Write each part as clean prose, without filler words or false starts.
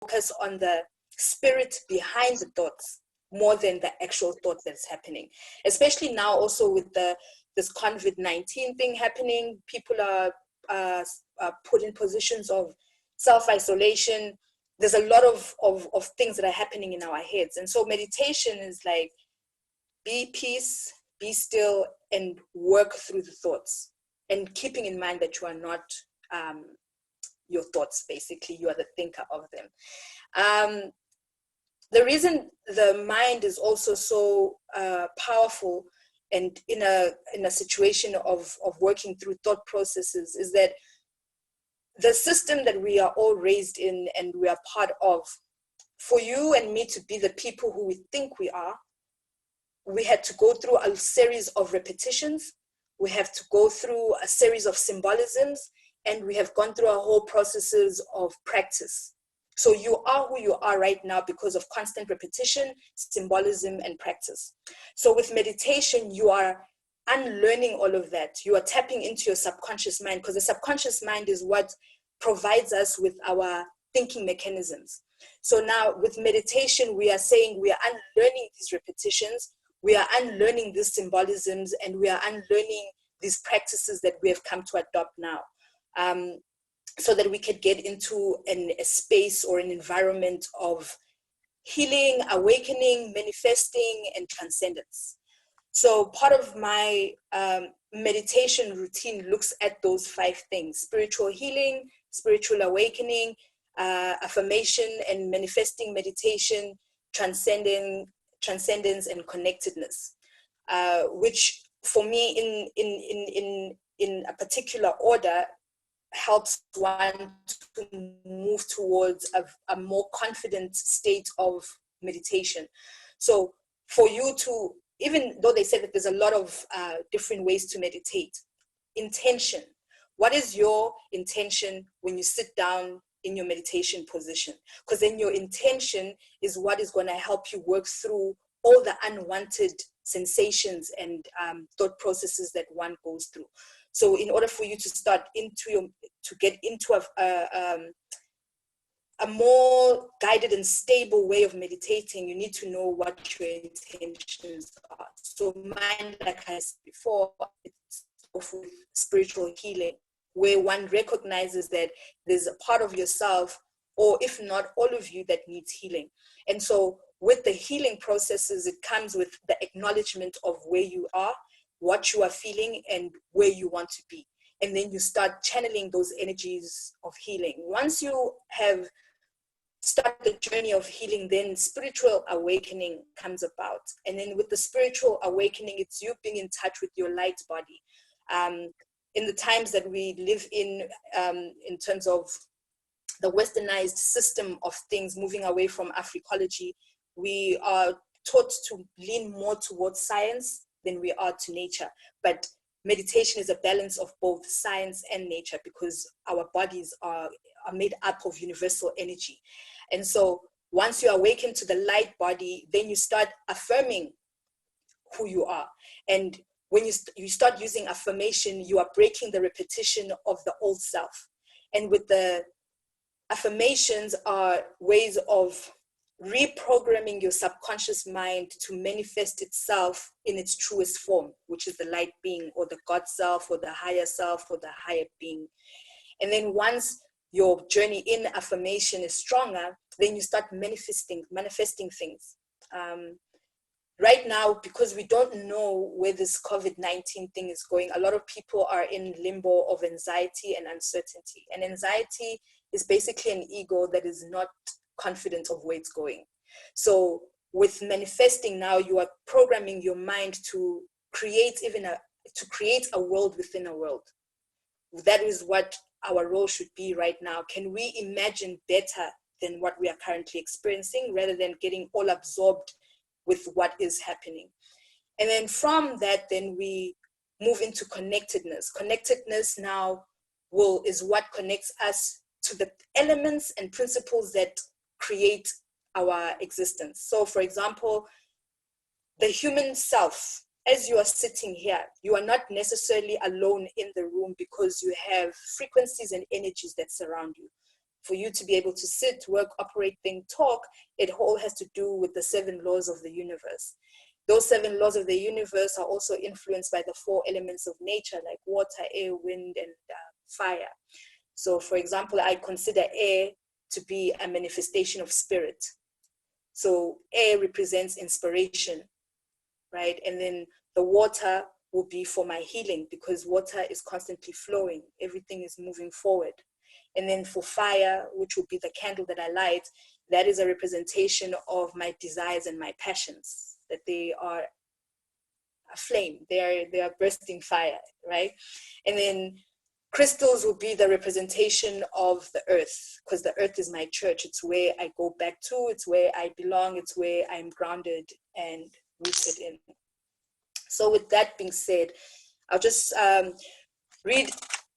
focus on the spirit behind the thoughts more than the actual thought that's happening. Especially now also with this COVID-19 thing happening, people are put in positions of self-isolation. There's a lot of things that are happening in our heads. And so meditation is like, be peace, be still, and work through the thoughts. And keeping in mind that you are not your thoughts, basically, you are the thinker of them. The reason the mind is also so powerful and in a situation of working through thought processes is that the system that we are all raised in and we are part of, for you and me to be the people who we think we are, we had to go through a series of repetitions. We have to go through a series of symbolisms, and we have gone through a whole processes of practice. So you are who you are right now because of constant repetition, symbolism, and practice. So with meditation, you are unlearning all of that. You are tapping into your subconscious mind, because the subconscious mind is what provides us with our thinking mechanisms. So now with meditation, we are saying we are unlearning these repetitions, we are unlearning these symbolisms, and we are unlearning these practices that we have come to adopt now. So that we could get into a space or an environment of healing, awakening, manifesting, and transcendence. So part of my meditation routine looks at those 5 things: spiritual healing, spiritual awakening, affirmation and manifesting meditation, transcendence, and connectedness, which for me in a particular order helps one to move towards a more confident state of meditation. So for you to, even though they said that there's a lot of different ways to meditate, intention. What is your intention when you sit down in your meditation position? Because then your intention is what is going to help you work through all the unwanted sensations and thought processes that one goes through. So in order for you to start to get into a more guided and stable way of meditating, you need to know what your intentions are. So mine, like I said before, it's with spiritual healing, where one recognizes that there's a part of yourself, or if not all of you, that needs healing. And so with the healing processes, it comes with the acknowledgement of where you are, what you are feeling, and where you want to be. And then you start channeling those energies of healing. Once you have started the journey of healing, then spiritual awakening comes about. And then with the spiritual awakening, it's you being in touch with your light body. In the times that we live in terms of the westernized system of things, moving away from Africology, we are taught to lean more towards science than we are to nature. But meditation is a balance of both science and nature, because our bodies are made up of universal energy. And so once you awaken to the light body, then you start affirming who you are. And when you start using affirmation, you are breaking the repetition of the old self. And with the affirmations are ways of reprogramming your subconscious mind to manifest itself in its truest form, which is the light being, or the God self, or the higher self, or the higher being. And then once your journey in affirmation is stronger, then you start manifesting things. Right now, because we don't know where this COVID-19 thing is going, a lot of people are in limbo of anxiety and uncertainty. And anxiety is basically an ego that is not confident of where it's going. So with manifesting now, you are programming your mind to create a world within a world. That is what our role should be right now. Can we imagine better than what we are currently experiencing, rather than getting all absorbed with what is happening? And then from that, then we move into connectedness. Connectedness now is what connects us to the elements and principles that create our existence. So for example, the human self, as you are sitting here, you are not necessarily alone in the room, because you have frequencies and energies that surround you. for you to be able to sit, work, operate, think, talk, it all has to do with the 7 laws of the universe. Those 7 laws of the universe are also influenced by the 4 elements of nature, like water, air, wind, and fire. So, for example, I consider air to be a manifestation of spirit. So air represents inspiration, right? And then the water will be for my healing, because water is constantly flowing. Everything is moving forward. And then for fire, which will be the candle that I light, that is a representation of my desires and my passions, that they are a flame, they are bursting fire, right? And then crystals will be the representation of the earth, because the earth is my church. It's where I go back to, it's where I belong, it's where I'm grounded and rooted in. So with that being said, I'll just read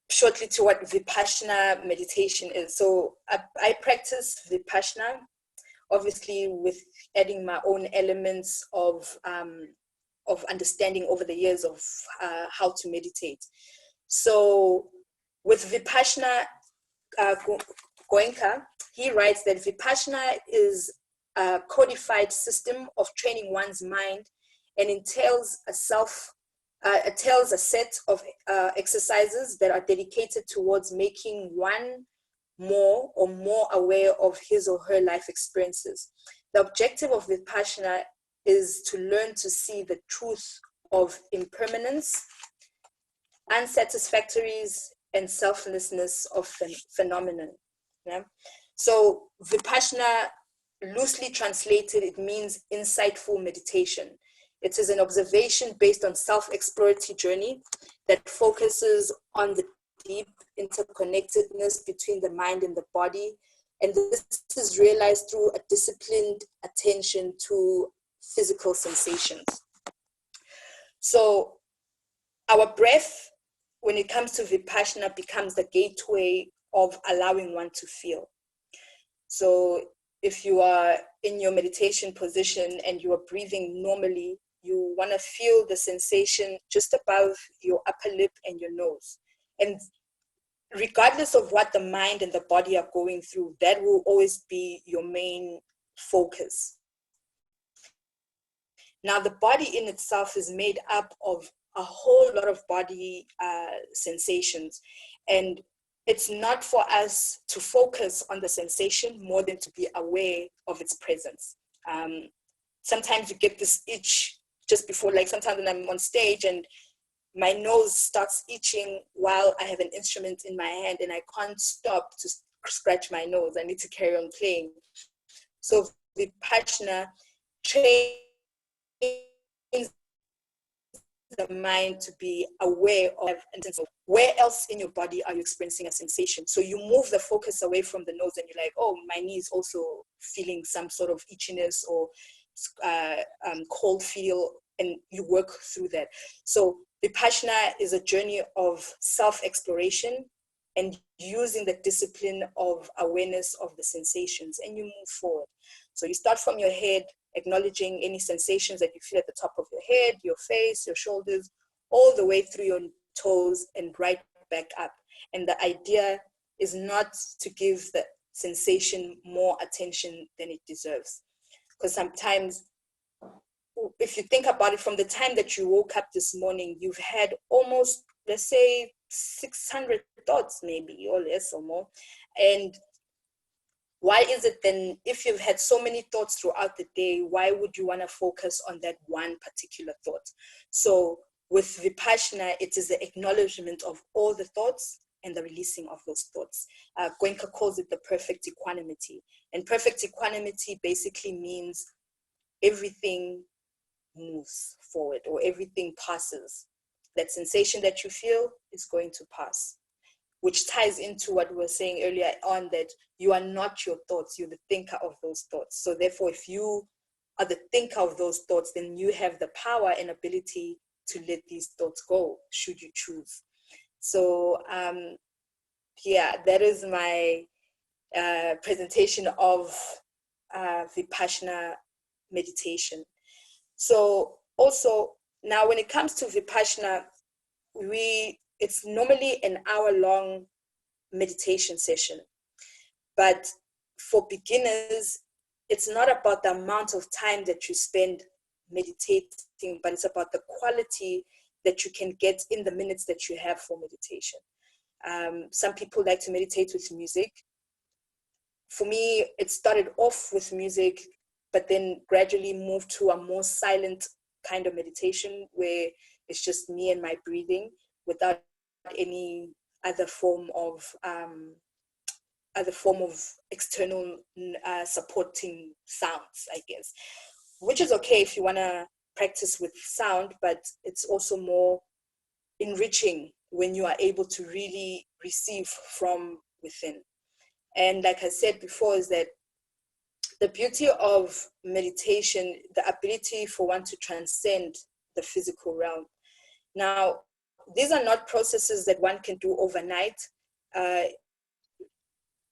shortly to what Vipassana meditation is. So I practice Vipassana, obviously with adding my own elements of understanding over the years of how to meditate. So with Vipassana, Goenka, he writes that Vipassana is a codified system of training one's mind, and entails a set of exercises that are dedicated towards making one more aware of his or her life experiences. The objective of Vipassana is to learn to see the truth of impermanence, unsatisfactories, and selflessness of phenomenon. Yeah? So Vipassana, loosely translated, it means insightful meditation. It is an observation based on self-exploratory journey that focuses on the deep interconnectedness between the mind and the body. And this is realized through a disciplined attention to physical sensations. So our breath, when it comes to Vipassana, becomes the gateway of allowing one to feel. So if you are in your meditation position and you are breathing normally, you want to feel the sensation just above your upper lip and your nose. And regardless of what the mind and the body are going through, that will always be your main focus. Now, the body in itself is made up of a whole lot of body sensations. And it's not for us to focus on the sensation more than to be aware of its presence. Sometimes you get this itch just before, like sometimes when I'm on stage and my nose starts itching while I have an instrument in my hand and I can't stop to scratch my nose. I need to carry on playing. So Vipassana trains the mind to be aware of where else in your body are you experiencing a sensation. So you move the focus away from the nose and you're like, oh, my knee is also feeling some sort of itchiness or cold feel, and you work through that. So Vipassana is a journey of self-exploration and using the discipline of awareness of the sensations, and you move forward. So you start from your head, acknowledging any sensations that you feel at the top of your head, your face, your shoulders, all the way through your toes and right back up. And the idea is not to give the sensation more attention than it deserves. Because sometimes, if you think about it, from the time that you woke up this morning, you've had almost, let's say, 600 thoughts maybe, or less or more. And why is it then, if you've had so many thoughts throughout the day, why would you want to focus on that one particular thought? So with Vipassana, it is the acknowledgement of all the thoughts and the releasing of those thoughts. Goenka calls it the perfect equanimity. And perfect equanimity basically means everything moves forward or everything passes. That sensation that you feel is going to pass, which ties into what we were saying earlier on, that you are not your thoughts, you're the thinker of those thoughts. So therefore, if you are the thinker of those thoughts, then you have the power and ability to let these thoughts go, should you choose. So yeah, that is my presentation of Vipassana meditation. So also, now when it comes to Vipassana, it's normally an hour-long meditation session. But for beginners, it's not about the amount of time that you spend meditating, but it's about the quality that you can get in the minutes that you have for meditation. Some people like to meditate with music. For me, it started off with music, but then gradually moved to a more silent kind of meditation where it's just me and my breathing without any other form of external supporting sounds, I guess, which is okay if you want to practice with sound, but it's also more enriching when you are able to really receive from within. And like I said before, is that the beauty of meditation, the ability for one to transcend the physical realm. Now, these are not processes that one can do overnight.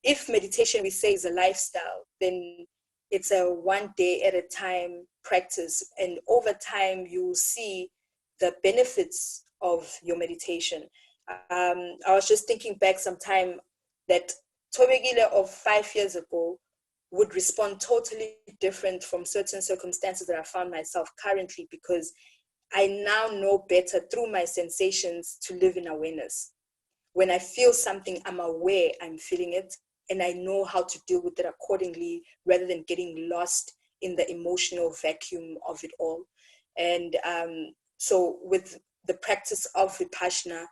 If meditation, we say, is a lifestyle, then it's a one day at a time practice. And over time, you will see the benefits of your meditation. I was just thinking back sometime that Thobekile of 5 years ago would respond totally different from certain circumstances that I found myself currently, because I now know better through my sensations to live in awareness. When I feel something, I'm aware I'm feeling it, and I know how to deal with it accordingly rather than getting lost in the emotional vacuum of it all. And so with the practice of Vipassana,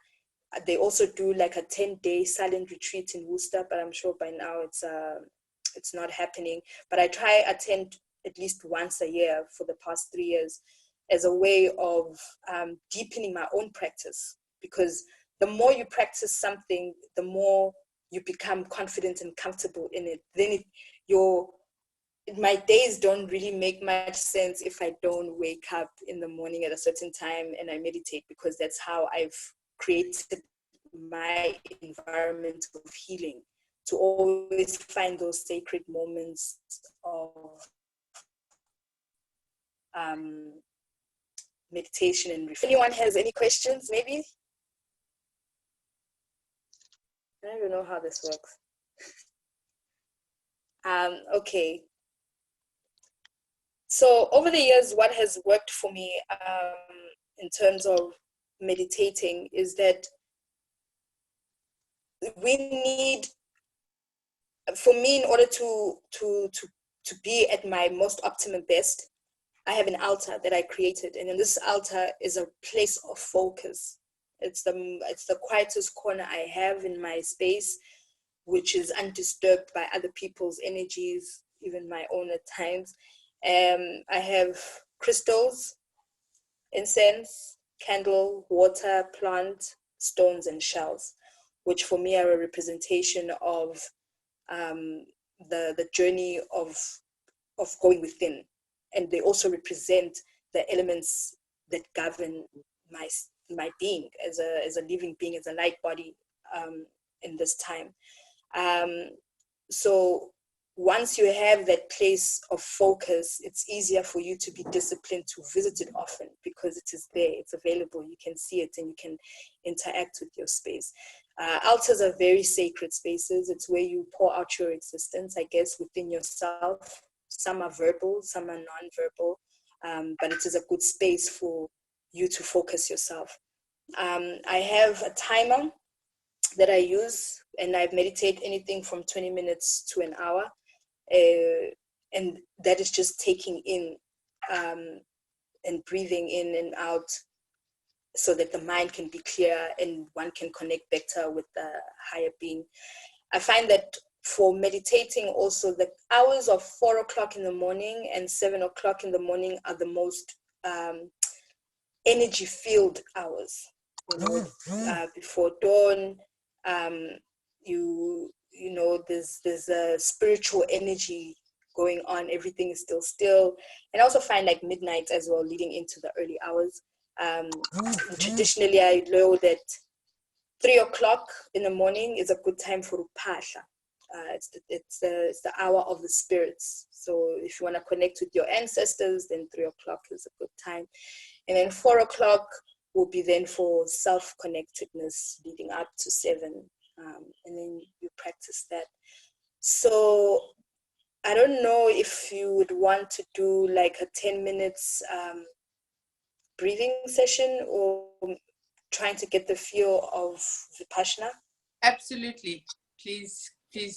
they also do like a 10-day silent retreat in Worcester, but I'm sure by now it's not happening. But I try attend at least once a year for the past 3 years as a way of deepening my own practice, because the more you practice something, the more you become confident and comfortable in it. Then my days don't really make much sense if I don't wake up in the morning at a certain time and I meditate, because that's how I've created my environment of healing, to always find those sacred moments of meditation. And if anyone has any questions, maybe? I don't even know how this works. Okay. So over the years, what has worked for me in terms of meditating is that we need, for me, in order to be at my most optimum best, I have an altar that I created, and in this altar is a place of focus. It's the quietest corner I have in my space, which is undisturbed by other people's energies, even my own at times. I have crystals, incense, candle, water, plant, stones, and shells, which for me are a representation of the journey of going within. And they also represent the elements that govern my being as a living being, as a light body in this time. So once you have that place of focus, it's easier for you to be disciplined to visit it often, because it is there, it's available, you can see it, and you can interact with your space. Altars are very sacred spaces. It's where you pour out your existence, I guess, within yourself. Some are verbal, some are non-verbal, but it is a good space for you to focus yourself. I have a timer that I use, and I meditate anything from 20 minutes to an hour. And that is just taking in and breathing in and out, so that the mind can be clear and one can connect better with the higher being. I find that for meditating also, the hours of 4 o'clock in the morning and 7 o'clock in the morning are the most energy filled hours. Before dawn, you know, there's a spiritual energy going on. Everything is still. And I also find like midnight as well, leading into the early hours. Traditionally, I know that 3 o'clock in the morning is a good time for Upasha. It's the hour of the spirits. So if you want to connect with your ancestors, then 3 o'clock is a good time. And then 4 o'clock will be then for self-connectedness, leading up to 7. And then you practice that. So I don't know if you would want to do like a 10 minutes breathing session or trying to get the feel of Vipassana. Absolutely. Please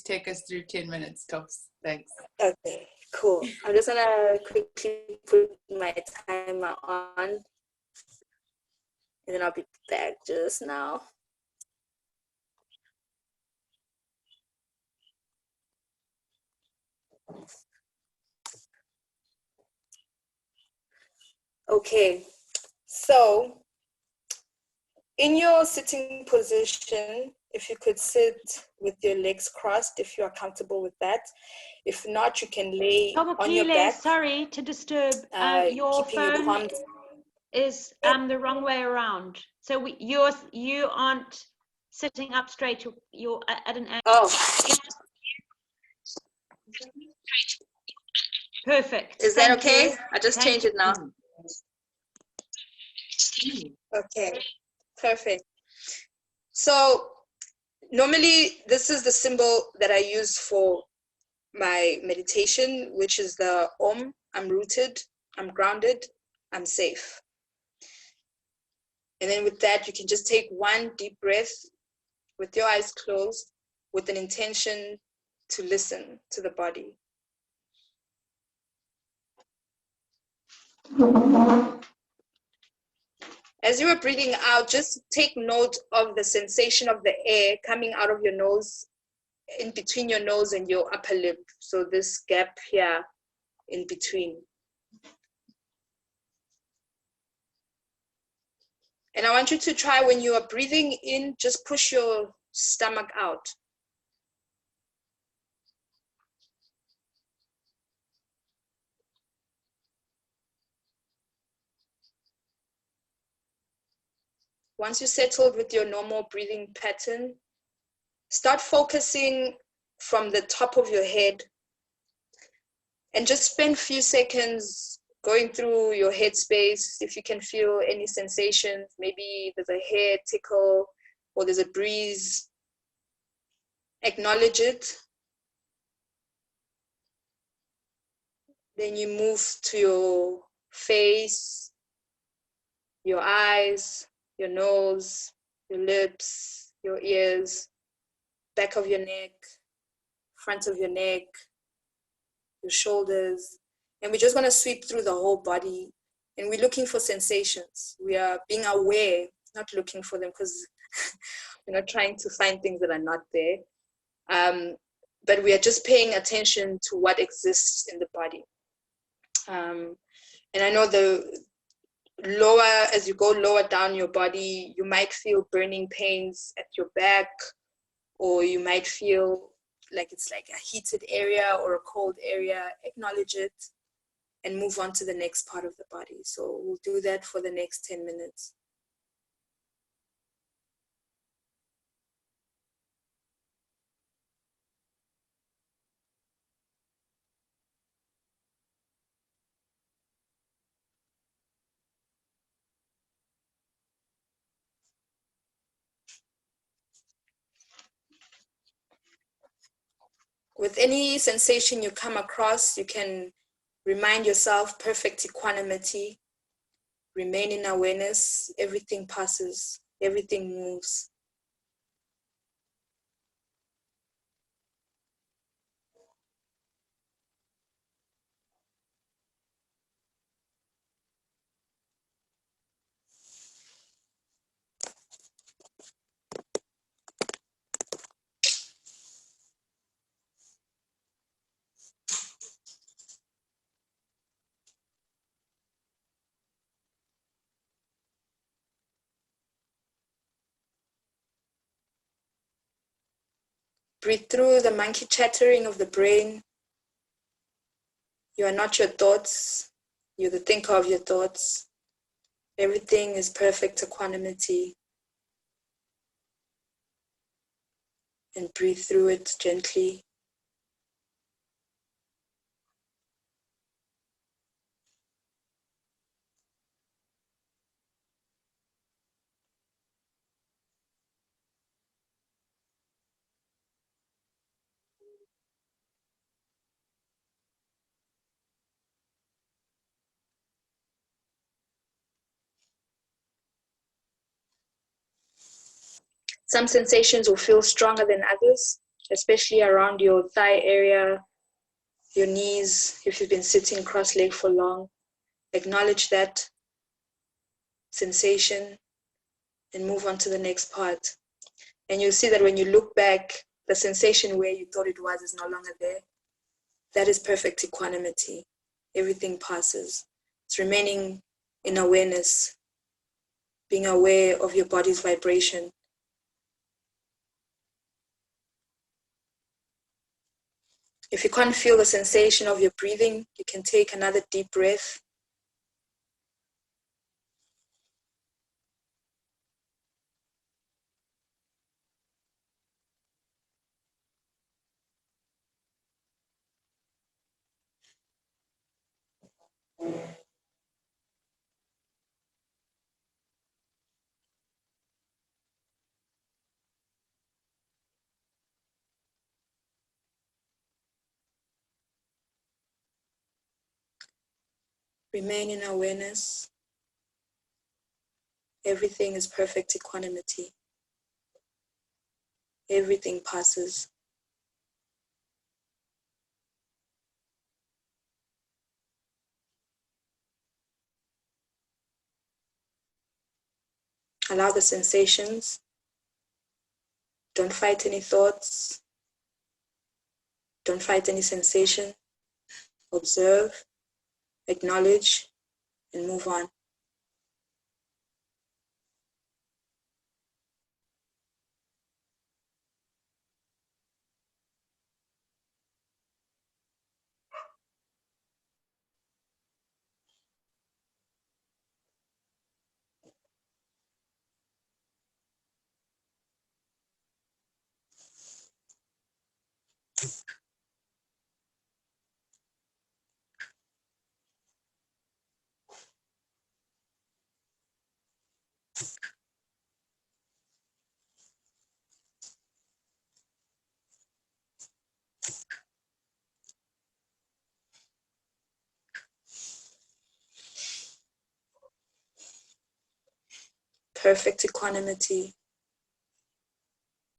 take us through 10 minutes tops. Thanks. Okay, cool. I'm just gonna quickly put my timer on and then I'll be back just now. Okay, so in your sitting position, if you could sit with your legs crossed, if you are comfortable with that. If not, you can lay on your back. Sorry to disturb. Your phone is the wrong way around. So you aren't sitting up straight. You're at an angle. Oh. Perfect. Is that okay? I just changed it now. Okay, perfect. So normally this is the symbol that I use for my meditation, which is the Om. I'm rooted, I'm grounded, I'm safe. And then with that, you can just take one deep breath with your eyes closed with an intention to listen to the body. As you are breathing out, just take note of the sensation of the air coming out of your nose, in between your nose and your upper lip. So this gap here in between. And I want you to try, when you are breathing in, just push your stomach out. Once you're settled with your normal breathing pattern, start focusing from the top of your head and just spend a few seconds going through your headspace. If you can feel any sensations, maybe there's a hair tickle or there's a breeze, acknowledge it. Then you move to your face, your eyes, your nose, your lips, your ears, back of your neck, front of your neck, your shoulders. And we're just going to sweep through the whole body. And we're looking for sensations. We are being aware, not looking for them, because we're not trying to find things that are not there. But we are just paying attention to what exists in the body. And I know as you go lower down your body, you might feel burning pains at your back, or you might feel like it's like a heated area or a cold area. Acknowledge it and move on to the next part of the body. So we'll do that for the next 10 minutes. With any sensation you come across, you can remind yourself perfect equanimity, remain in awareness, everything passes, everything moves. Breathe through the monkey chattering of the brain. You are not your thoughts. You're the thinker of your thoughts. Everything is perfect equanimity. And breathe through it gently. Some sensations will feel stronger than others, especially around your thigh area, your knees, if you've been sitting cross-legged for long. Acknowledge that sensation and move on to the next part. And you'll see that when you look back, the sensation where you thought it was is no longer there. That is perfect equanimity. Everything passes. It's remaining in awareness, being aware of your body's vibration. If you can't feel the sensation of your breathing, you can take another deep breath. Remain in awareness. Everything is perfect equanimity. Everything passes. Allow the sensations. Don't fight any thoughts. Don't fight any sensation. Observe, acknowledge, and move on. Perfect equanimity.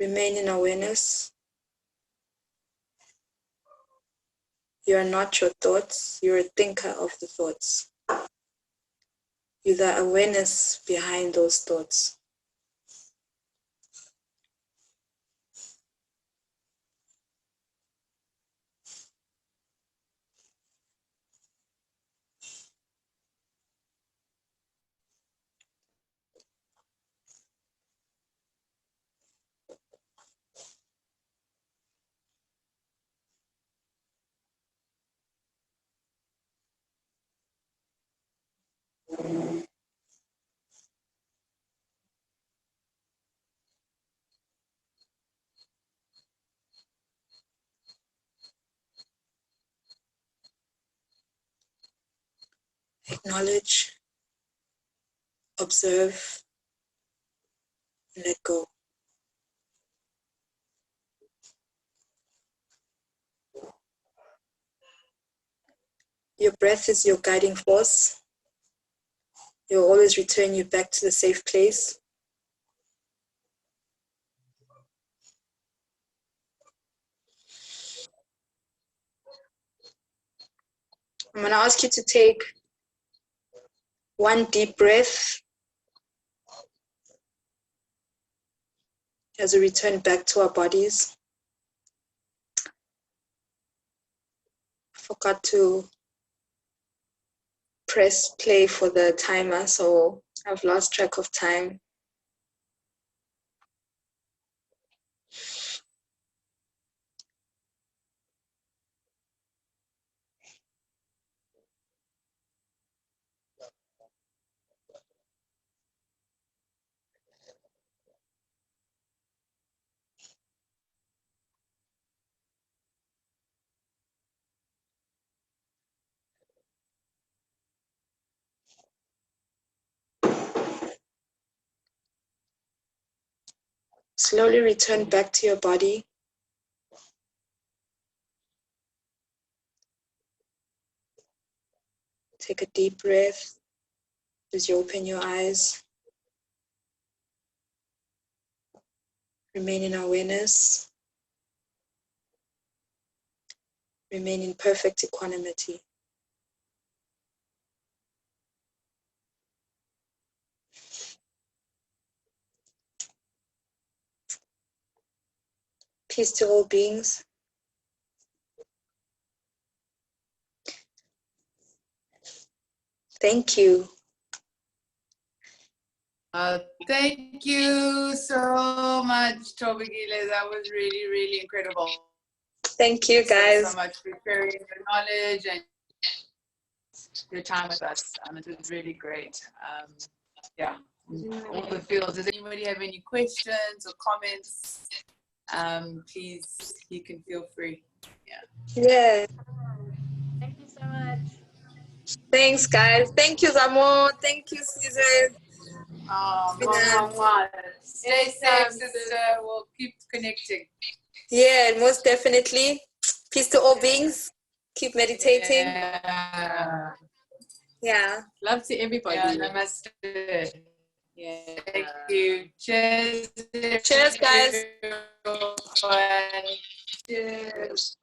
Remain in awareness. You are not your thoughts. You're a thinker of the thoughts. You're the awareness behind those thoughts. Acknowledge, observe, and let go. Your breath is your guiding force. It will always return you back to the safe place. I'm going to ask you to take one deep breath as we return back to our bodies. I forgot to press play for the timer, so I've lost track of time. Slowly return back to your body. Take a deep breath as you open your eyes. Remain in awareness. Remain in perfect equanimity. Peace to all beings. Thank you. Thank you so much, Thobekile. That was really, really incredible. Thank you, guys. So much for sharing your knowledge and your time with us. It was really great. Yeah, all the fields. Does anybody have any questions or comments? Please, you can feel free. Yeah. Thank you so much. Thanks, guys. Thank you, Zamo. Thank you, Caesar. Stay safe, sister. We'll keep connecting. Yeah, most definitely. Peace to all beings. Keep meditating. Yeah. Love to everybody. Yeah, namaste. Yeah. Thank you. Cheers. Cheers, guys. Cheers.